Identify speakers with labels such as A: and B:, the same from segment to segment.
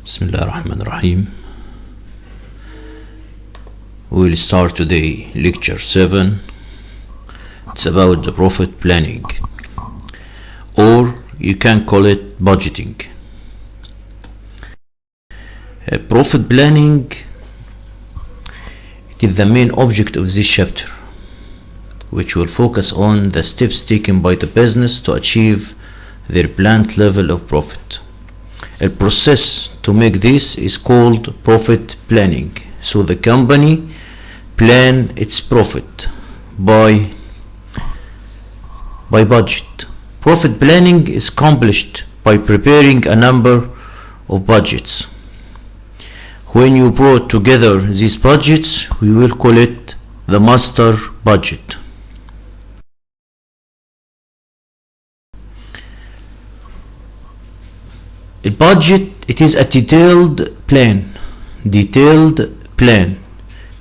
A: بسم الله الرحمن الرحيم. We'll start today lecture 7. It's about the profit planning, or you can call it budgeting. Profit planning, it is the main object of this chapter, which will focus on the steps taken by the business to achieve their planned level of profit. A process to make this is called profit planning. So the company plan its profit by budget. Profit planning is accomplished by preparing a number of budgets. When you brought together these budgets, we will call it the master budget. A budget, it is a detailed plan,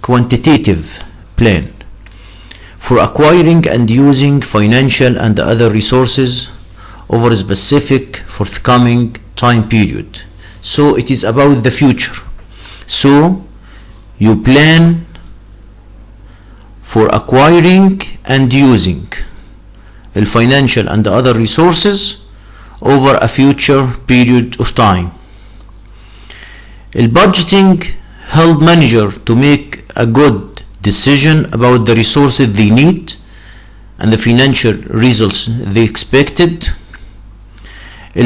A: quantitative plan for acquiring and using financial and other resources over a specific forthcoming time period. So it is about the future. So you plan for acquiring and using the financial and other resources over a future period of time. Budgeting help manager to make a good decision about the resources they need and the financial results they expected.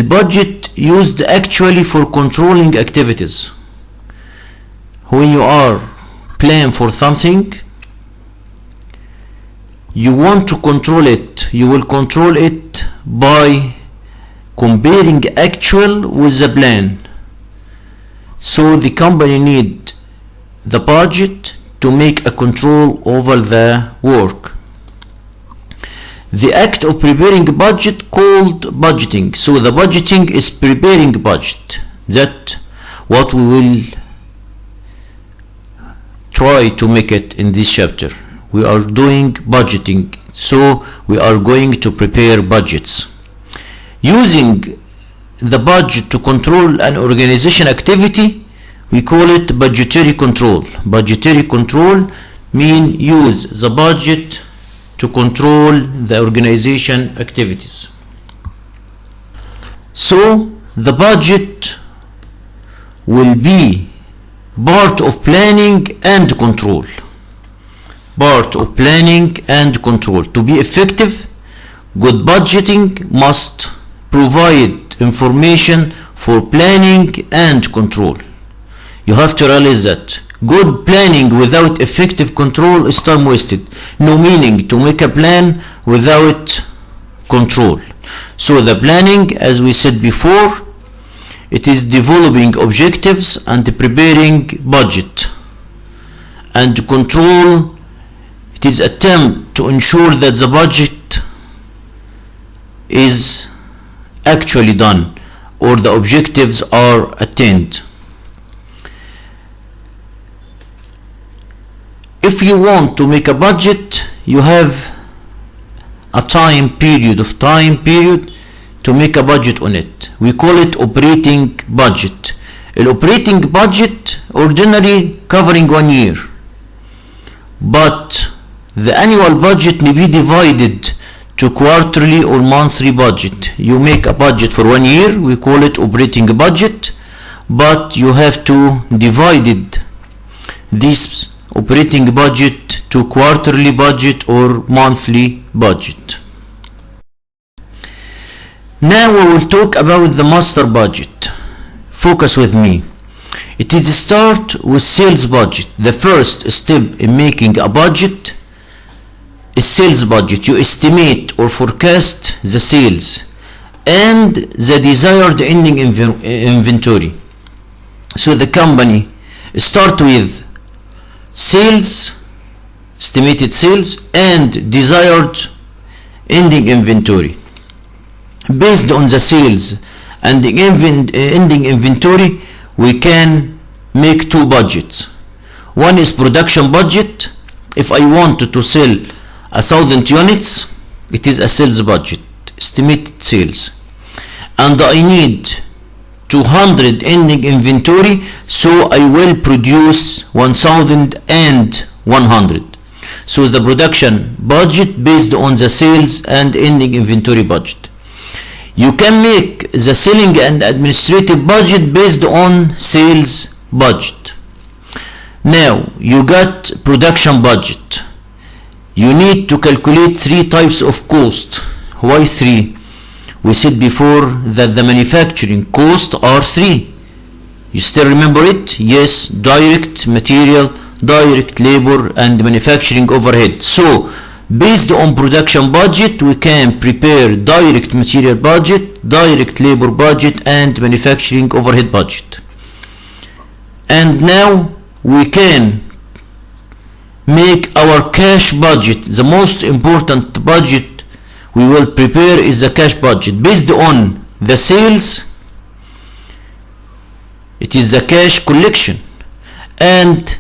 A: Budget used actually for controlling activities. When you are planning for something, you want to control it. You will control it by comparing actual with the plan. So the company need the budget to make a control over the work. The act of preparing a budget called budgeting. So the budgeting is preparing budget. That what we will try to make it in this chapter. We are doing budgeting, so we are going to prepare budgets. Using the budget to control an organization activity, we call it budgetary control. Budgetary control means use the budget to control the organization activities. So the budget will be part of planning and control. Part of planning and control. To be effective, good budgeting must provide information for planning and control. You have to realize that good planning without effective control is time wasted. No meaning to make a plan without control. So the planning, as we said before, it is developing objectives and preparing budget. And control, it is attempt to ensure that the budget is actually done or the objectives are attained. If you want to make a budget, you have a time period to make a budget on it. We call it operating budget. An operating budget ordinarily covering 1 year, but the annual budget may be divided to quarterly or monthly budget. You make a budget for 1 year, we call it operating budget, but you have to divide this operating budget to quarterly budget or monthly budget. Now we will talk about the master budget. Focus with me. It is start with sales budget. The first step in making a budget is sales budget. You estimate or forecast the sales and the desired ending inventory. So the company start with sales, estimated sales, and desired ending inventory. Based on the sales and the ending inventory, we can make two budgets. One is production budget. If I wanted to sell 1,000 units, it is a sales budget, estimated sales, and I need 200 ending inventory, so I will produce 1100. So the production budget based on the sales and ending inventory budget. You can make the selling and administrative budget based on sales budget. Now you got production budget. You need to calculate three types of cost. Why three? We said before that the manufacturing costs are three. You still remember it? Yes, direct material, direct labor, and manufacturing overhead. So based on production budget, we can prepare direct material budget, direct labor budget, and manufacturing overhead budget. And now we can make our cash budget. The most important budget we will prepare is the cash budget. Based on the sales, it is the cash collection, and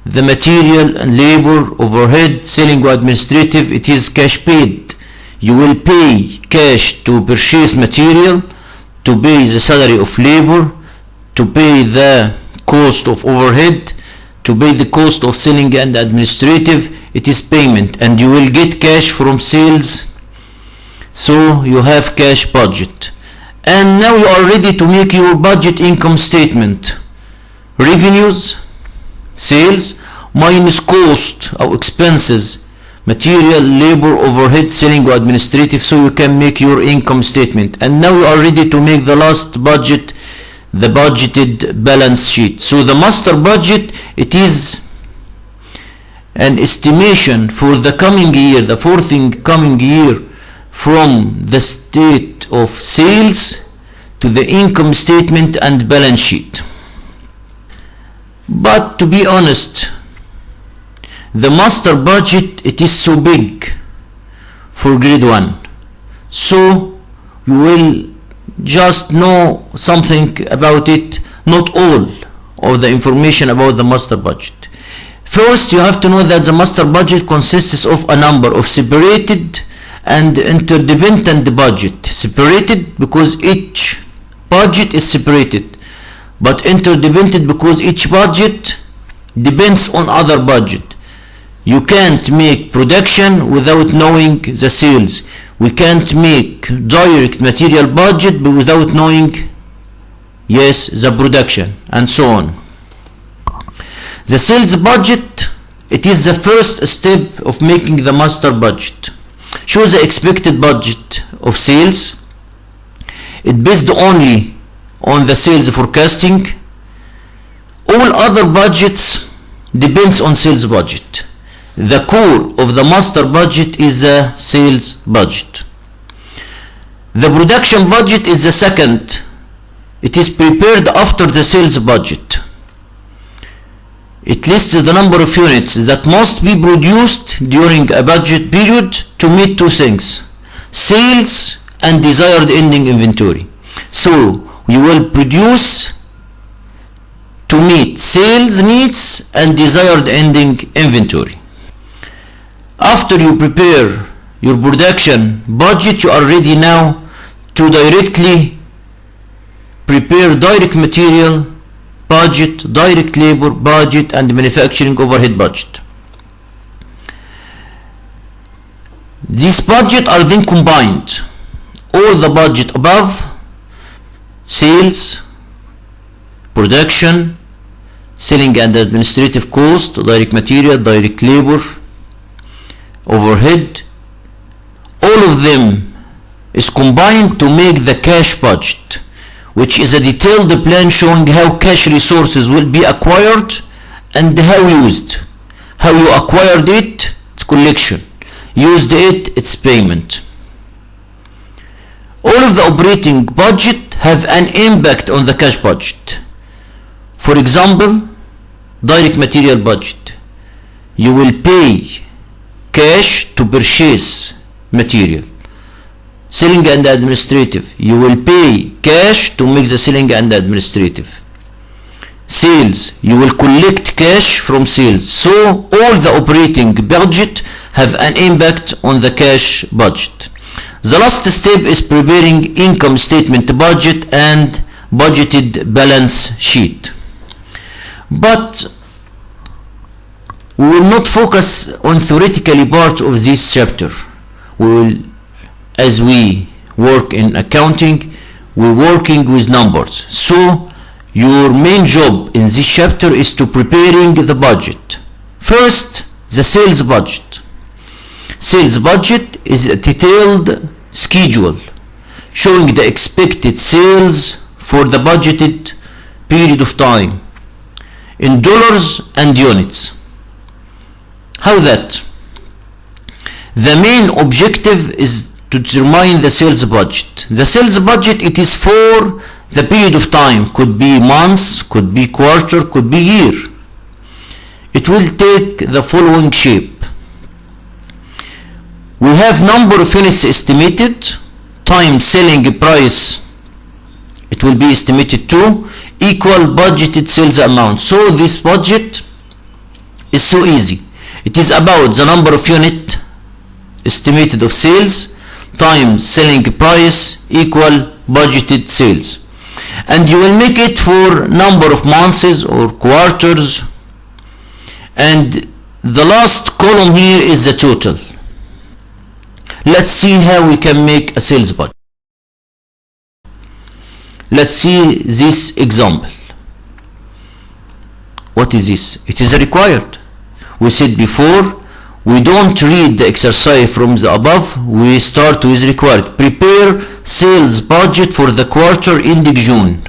A: the material and labor, overhead, selling or administrative, it is cash paid. You will pay cash to purchase material, to pay the salary of labor, to pay the cost of overhead, to pay the cost of selling and administrative. It is payment, and you will get cash from sales. So you have cash budget. And now you are ready to make your budget income statement. Revenues, sales, minus cost or expenses, material, labor, overhead, selling or administrative, so you can make your income statement. And now you are ready to make the last budget, the budgeted balance sheet. So the master budget, it is an estimation for the coming year, the forthcoming year, from the state of sales to the income statement and balance sheet. But to be honest, the master budget, it is so big for grade 1, so you will just know something about it, not all of the information about the master budget. First, you have to know that the master budget consists of a number of separated and interdependent budget. Separated because each budget is separated, but interdependent because each budget depends on other budget. You can't make production without knowing the sales. We can't make direct material budget without knowing, yes, the production, and so on. The sales budget, it is the first step of making the master budget. Show the expected budget of sales. It based only on the sales forecasting. All other budgets depends on sales budget. The core of the master budget is the sales budget. The production budget is the second. It is prepared after the sales budget. It lists the number of units that must be produced during a budget period to meet two things: sales and desired ending inventory. So we will produce to meet sales needs and desired ending inventory. After you prepare your production budget, you are ready now to directly prepare direct material budget, direct labor budget, and manufacturing overhead budget. These budgets are then combined. All the budget above, sales, production, selling and administrative cost, direct material, direct labor, overhead, all of them is combined to make the cash budget, which is a detailed plan showing how cash resources will be acquired and how used. How you acquired it, it's collection. Used it, it's payment. All of the operating budget have an impact on the cash budget. For example, direct material budget. You will pay cash to purchase material. Selling and administrative, you will pay cash to make the selling and administrative. Sales, you will collect cash from sales. So all the operating budget have an impact on the cash budget. The last step is preparing income statement budget and budgeted balance sheet. But we will not focus on theoretically part of this chapter. We will, as we work in accounting, we're working with numbers. So your main job in this chapter is to preparing the budget. First, the sales budget. Sales budget is a detailed schedule showing the expected sales for the budgeted period of time in dollars and units. How that? The main objective is to determine the sales budget. The sales budget, it is for the period of time, could be months, could be quarter, could be year. It will take the following shape. We have number of units estimated times selling price, it will be estimated to equal budgeted sales amount. So this budget is so easy. It is about the number of unit estimated of sales times selling price equal budgeted sales, and you will make it for number of months or quarters, and the last column here is the total. Let's see how we can make a sales budget. Let's see this example. What is this? It is required. We said before, we don't read the exercise from the above, we start with required. Prepare sales budget for the quarter ending June.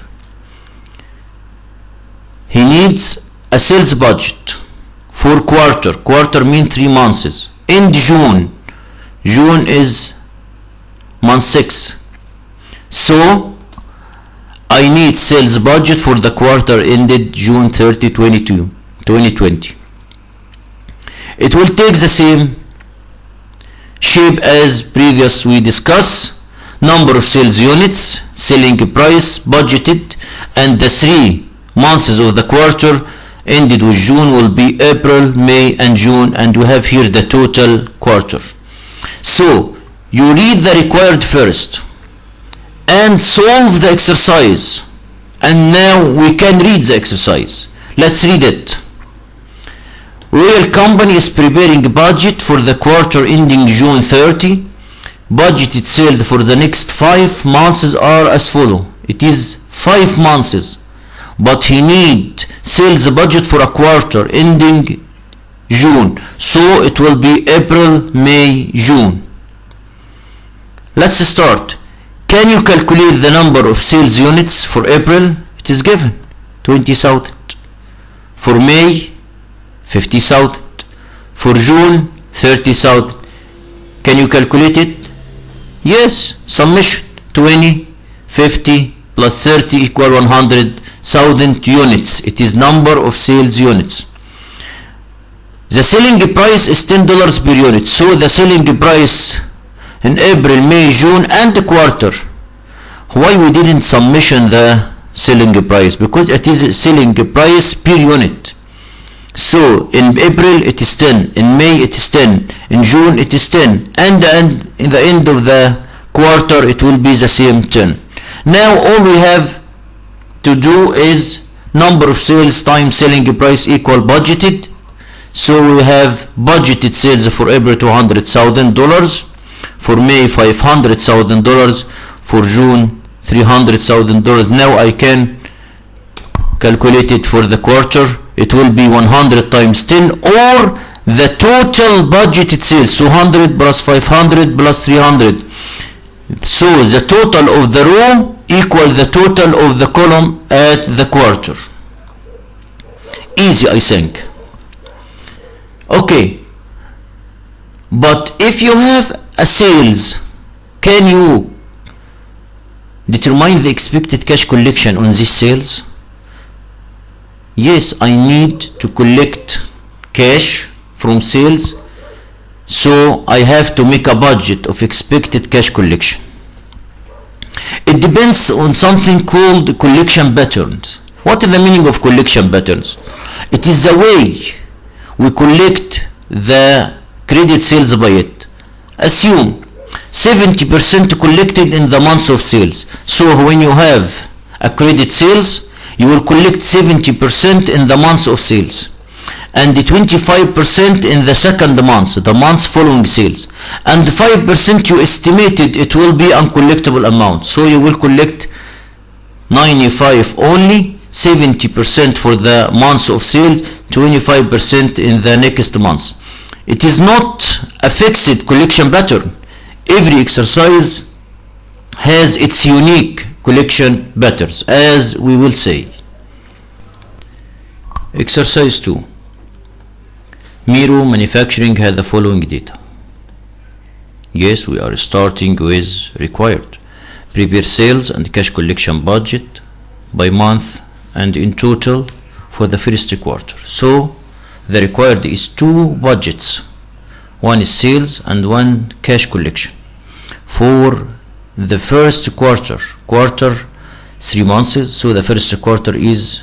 A: He needs a sales budget for quarter. Quarter means 3 months. End June. June is month 6. So I need sales budget for the quarter ended June 30, 2020. It will take the same shape as previous we discussed. Number of sales units, selling price, budgeted, and the 3 months of the quarter ended with June will be April, May, and June, and we have here the total quarter. So you read the required first and solve the exercise, and now we can read the exercise. Let's read it. Royal Company is preparing a budget for the quarter ending June 30. Budgeted sales for the next 5 months are as follow. It is 5 months, but he need sales budget for a quarter ending June, so it will be April, May, June. Let's start. Can you calculate the number of sales units for April? It is given 20,000. For May, 50,000. For June, 30,000. Can you calculate it? Yes. Summation 20, 50 plus 30 equal 100,000 units. It is number of sales units. The selling price is $10 per unit. So the selling price in April, May, June, and the quarter. Why we didn't summation the selling price? Because it is selling price per unit. So in April it is 10, in May it is 10, in June it is 10, and in the end of the quarter it will be the same 10. Now all we have to do is number of sales times selling price equal budgeted. So we have budgeted sales for April $200,000, for May $500,000, for June $300,000. Now I can calculate it for the quarter. It will be 100 times 10, or the total budgeted sales, 200 plus 500 plus 300. So the total of the row equal the total of the column at the quarter. Easy, I think. Okay, but if you have a sales, can you determine the expected cash collection on this sales? Yes, I need to collect cash from sales, so I have to make a budget of expected cash collection. It depends on something called collection patterns. What is the meaning of collection patterns? It is the way we collect the credit sales by it. Assume 70% collected in the month of sales. So when you have accredited sales, you will collect 70% in the month of sales, and 25% in the second month, the month following sales, and 5% you estimated it will be uncollectible amount, so you will collect 95 only, 70% for the month of sales, 25% in the next month. It is not a fixed collection pattern. Every exercise has its unique collection patterns, as we will say. Exercise 2. Miro Manufacturing has the following data. Yes, we are starting with required. Prepare sales and cash collection budget by month and in total for the first quarter. So the required is 2 budgets. One is sales and one cash collection. For the first quarter 3 months, so the first quarter is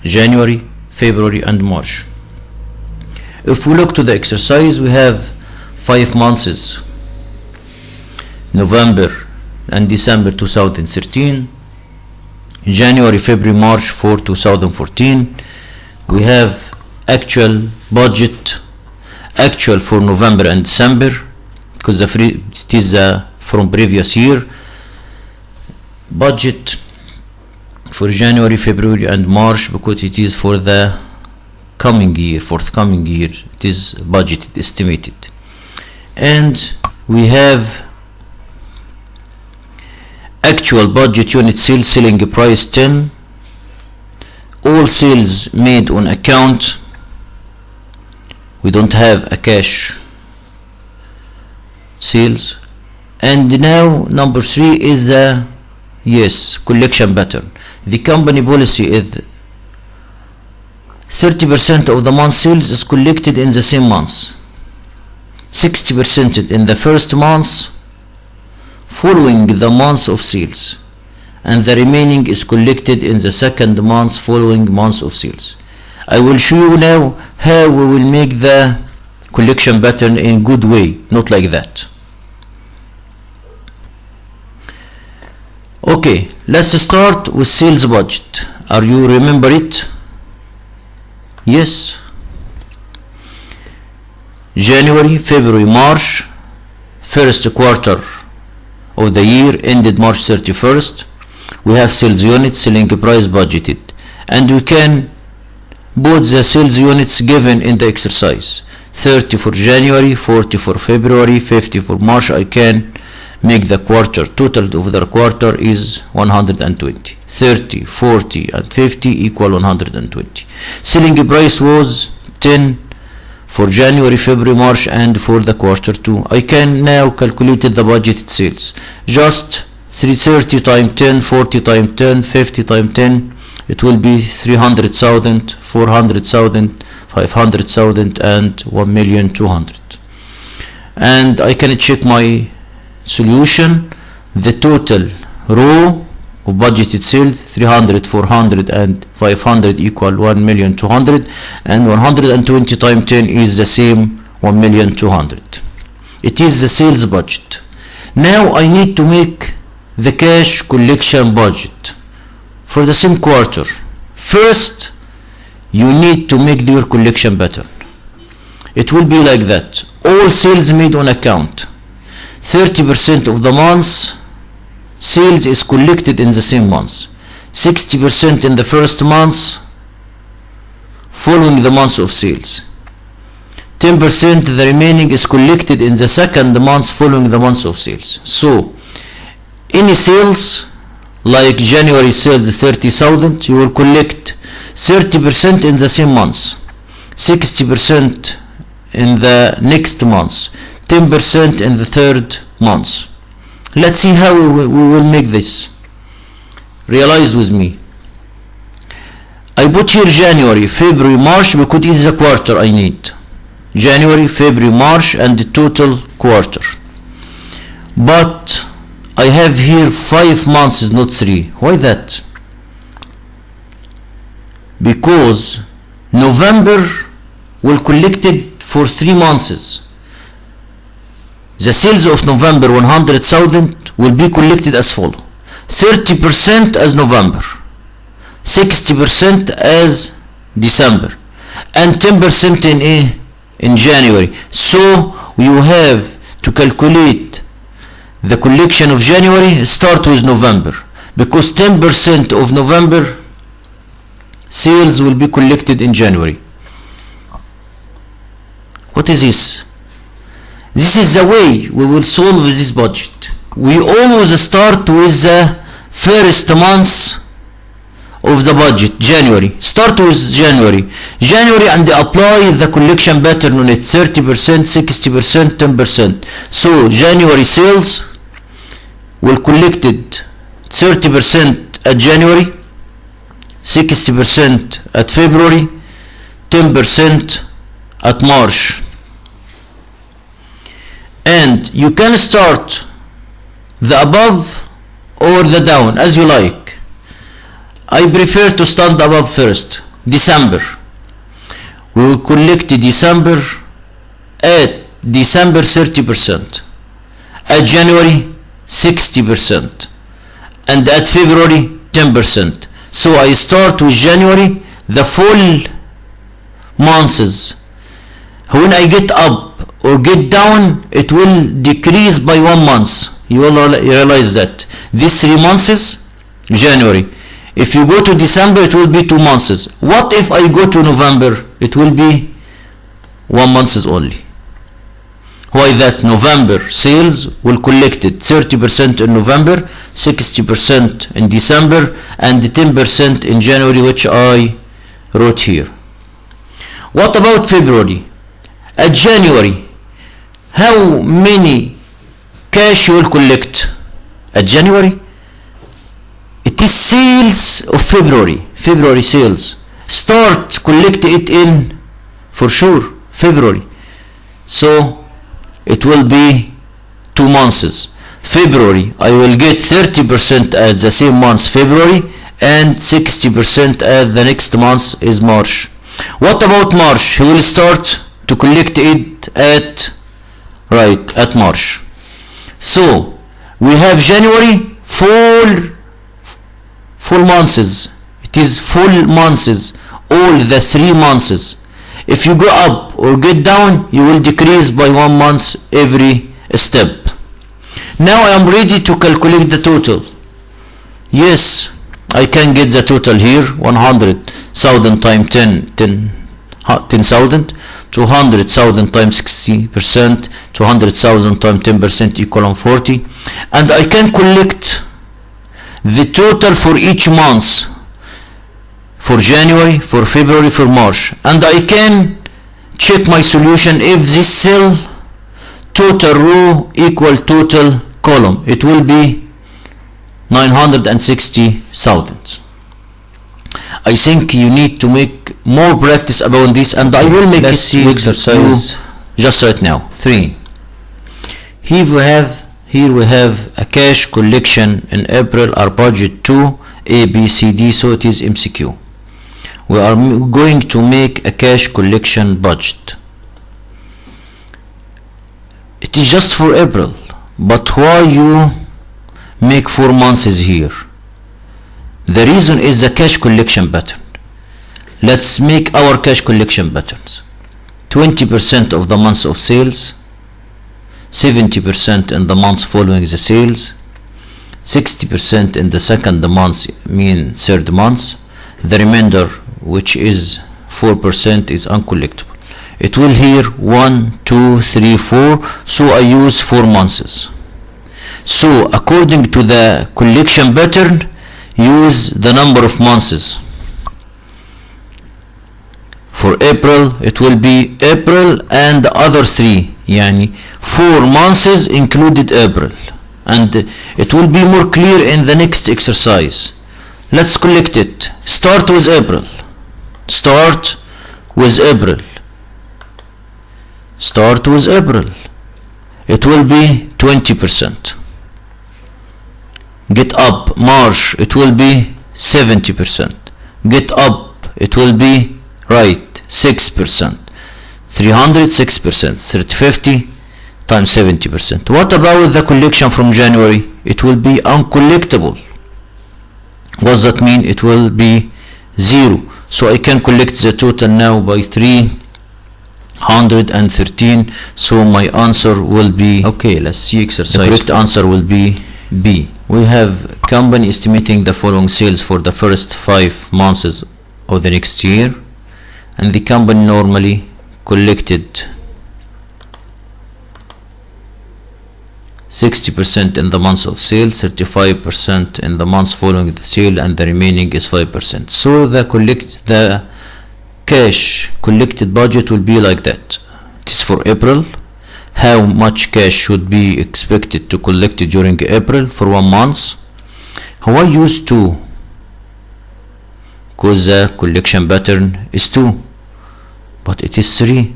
A: January, February and March. If we look to the exercise, we have 5 months, November and December 2013, January, February, March for 2014. We have actual budget, actual for November and December, because it is from previous year. Budget for January, February and March, because it is for the coming year, forthcoming year, it is budgeted, estimated. And we have actual budget unit sales, selling price 10, all sales made on account. We don't have a cash sales. And now number 3 is the collection pattern. The company policy is 30% of the month sales is collected in the same month, 60% in the first month following the month of sales, and the remaining is collected in the second month following month of sales. I will show you now how we will make the collection pattern in good way, not like that. Okay, let's start with sales budget. Are you remember it? Yes. January, February, March, first quarter of the year ended March 31st. We have sales units, selling price budgeted, and we can put the sales units given in the exercise. 30 for January, 40 for February, 50 for March. I can make the quarter total of the quarter is 120. 30, 40 and 50 equal 120. Selling price was 10 for January, February, March and for the quarter 2. I can now calculate the budgeted sales. Just 330 times 10, 40 times 10, 50 times 10, it will be 300,000, 400,000, 500,000 and 1,200,000. And I can check my solution. The total row of budgeted sales 300, 400 and 500 equal 1,200,000, and 120 times 10 is the same 1,200,000. It is the sales budget. Now I need to make the cash collection budget for the same quarter. First you need to make your collection pattern. It will be like that. All sales made on account, 30% of the month sales is collected in the same month, 60% in the first month following the month of sales, 10% the remaining is collected in the second month following the month of sales. So any sales like January sales 30,000, you will collect 30% in the same month, 60% in the next month, 10% in the third month. Let's see how we will make this. Realize with me. I put here January, February, March because it is the quarter I need. January, February, March and the total quarter. But I have here 5 months, not 3. Why that? Because November will collect it for 3 months. The sales of November 100,000 will be collected as follows: 30% as November, 60% as December, and 10% in January. So you have to calculate the collection of January start with November, because 10% of November sales will be collected in January. What is this? This is the way we will solve this budget. We always start with the first month of the budget, January. Start with January, and apply the collection pattern on it, 30%, 60%, 10%. So January sales will collected 30% at January, 60% at February, 10% at March. And you can start the above or the down as you like. I prefer to start above first. December, we will collect December at December 30%, at January 60%, and at February 10%. So I start with January, the full months. When I get up or get down, it will decrease by 1 month. You will realize that these 3 months, January. If you go to December, it will be 2 months. What if I go to November? It will be 1 month only. Why that? November sales will collected 30% in November, 60% in December, and 10% in January, which I wrote here. What about February? At January, how many cash you will collect at January? It is sales of February sales. Start collect it in, for sure, February. So it will be 2 months. February, I will get 30% at the same month, February, and 60% at the next month is March. What about March? He will start to collect it at March. So we have January, full months. It is full months, all the 3 months. If you go up or get down, you will decrease by 1 month every step. Now I am ready to calculate the total. Yes, I can get the total here, 100,000 times 10,000, 200,000 times 60%, 200,000 times 10% equal 40. And I can collect the total for each month, for January, for February, for March. And I can check my solution if this cell total row equal total column. It will be 960,000. I think you need to make more practice about this, and I will make it exercise just right now. 3. Here we have a cash collection in April, our budget 2, A, B, C, D, so it is MCQ. We are going to make a cash collection budget. It is just for April, but why you make 4 months here? The reason is the cash collection pattern. Let's make our cash collection patterns. 20% of the months of sales, 70% in the months following the sales, 60% in the second month, mean third month. The remainder, which is 4%, is uncollectible. It will here 1, 2, 3, 4, so I use 4 months. So according to the collection pattern, use the number of months. For April, it will be April and the other 3, yani 4 months included April, and it will be more clear in the next exercise. Let's collect it. Start with April. Start with April. Start with April. It will be 20%. Get up March, it will be 70%. Get up, it will be 6%. 306%. 350 times 70%. What about the collection from January? It will be uncollectible. What does that mean? It will be 0. So I can collect the total now by 313. So my answer will be, okay, let's see exercise. The correct answer will be B. We have company estimating the following sales for the first 5 months of the next year, and the company normally collected 60% in the months of sale, 35% in the months following the sale, and the remaining is 5%. So the cash collected budget will be like that. It is for April. How much cash should be expected to collect during April for 1 month? How I use 2? Because the collection pattern is 2, but it is 3.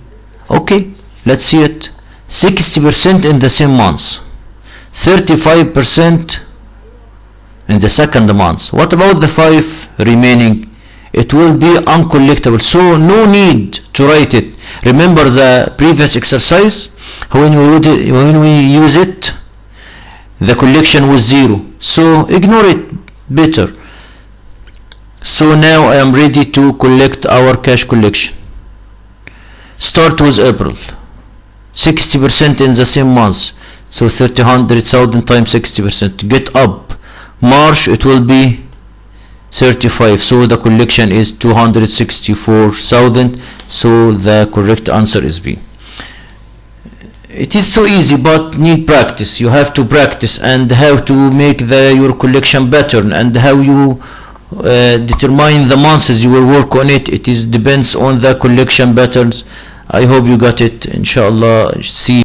A: Okay, let's see it. 60% in the same month, 35% in the second month. What about the 5 remaining? It will be uncollectible, so no need to write it. Remember the previous exercise? When we use it, the collection was 0, so ignore it better. So now I am ready to collect our cash collection. Start with April, 60% in the same month, so 300,000 times 60%. Get up March, it will be 35, so the collection is 264,000. So the correct answer is B. It is so easy, but need practice. You have to practice, and how to make your collection pattern, and how you determine the months you will work on it. It depends on the collection patterns. I hope you got it. Inshallah. See